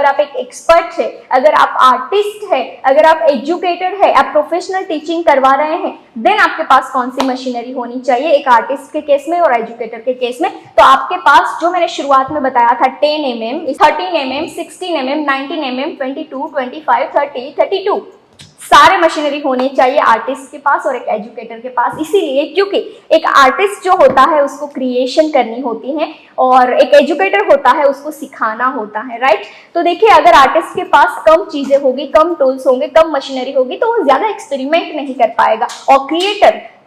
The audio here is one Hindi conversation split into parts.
आप एक एक्सपर्ट है, अगर आप आर्टिस्ट है, अगर आप एजुकेटेड है, आप प्रोफेशनल टीचिंग करवा रहे हैं, देन आपके पास कौन सी मशीनरी होनी चाहिए एक आर्टिस्ट के केस में और एजुकेटर के केस में। तो आपके पास जो मैंने शुरुआत में बताया था 10 mm, 13 mm, 16 mm, 19 mm, 22, 25, 30, 32 सारे मशीनरी होने चाहिए आर्टिस्ट के पास और एक एजुकेटर के पास। इसीलिए क्योंकि एक आर्टिस्ट जो होता है उसको क्रिएशन करनी होती है और एक एजुकेटर होता है उसको सिखाना होता है, राइट। तो देखिए अगर आर्टिस्ट के पास कम चीजें होगी, कम टूल्स होंगे, कम मशीनरी होगी तो वो ज्यादा एक्सपेरिमेंट नहीं कर पाएगा। और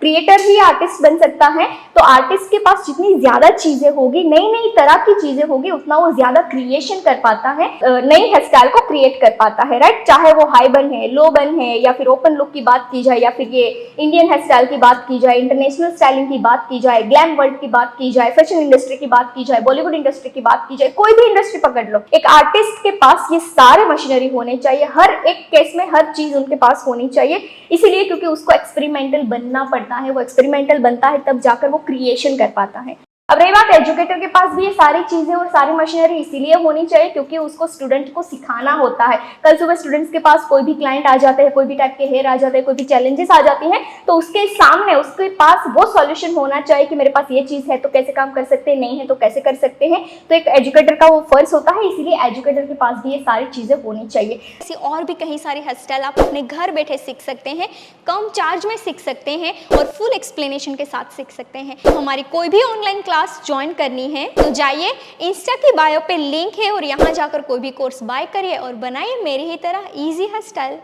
क्रिएटर ही आर्टिस्ट बन सकता है। तो आर्टिस्ट के पास जितनी ज्यादा चीजें होगी, नई नई तरह की चीजें होगी, उतना वो ज्यादा क्रिएशन कर पाता है, नई हेयर स्टाइल को क्रिएट कर पाता है, राइट। चाहे वो हाई बन है, लो बन है, या फिर ओपन लुक की बात की जाए, या फिर ये इंडियन हेयर स्टाइल की बात की जाए, इंटरनेशनल स्टाइलिंग की बात की जाए, ग्लैम वर्ल्ड की बात की जाए, फैशन इंडस्ट्री की बात की जाए, बॉलीवुड इंडस्ट्री की बात की जाए, कोई भी इंडस्ट्री पकड़ लो, एक आर्टिस्ट के पास ये सारे मशीनरी होने चाहिए। हर एक केस में हर चीज उनके पास होनी चाहिए। इसीलिए क्योंकि उसको एक्सपेरिमेंटल बनना पड़ता है, वो एक्सपेरिमेंटल बनता है तब जाकर वो क्रिएशन कर पाता है। अब रही बात एजुकेटर के पास भी ये सारी चीजें और सारी मशीनरी इसीलिए होनी चाहिए क्योंकि उसको स्टूडेंट को सिखाना होता है। कल सुबह स्टूडेंट्स के पास कोई भी क्लाइंट आ जाते हैं, कोई भी टाइप के हेयर आ जाते हैं, कोई भी चैलेंजेस आ जाती हैं, तो उसके सामने उसके पास वो सॉल्यूशन होना चाहिए कि मेरे पास ये चीज है तो कैसे काम कर सकते हैं, नहीं है तो कैसे कर सकते हैं। तो एक एजुकेटर का वो फर्ज होता है, इसीलिए एजुकेटर के पास भी ये सारी चीजें होनी चाहिए। ऐसी और भी कई सारी हेयर स्टाइल आप अपने घर बैठे सीख सकते हैं, कम चार्ज में सीख सकते हैं और फुल एक्सप्लेनेशन के साथ सीख सकते हैं। तो हमारी कोई भी ऑनलाइन क्लास ज्वाइन करनी है तो जाइए, इंस्टा की बायो पे लिंक है और यहाँ जाकर कोई भी कोर्स बाय करिए और बनाइए मेरी ही तरह इजी हेयर स्टाइल।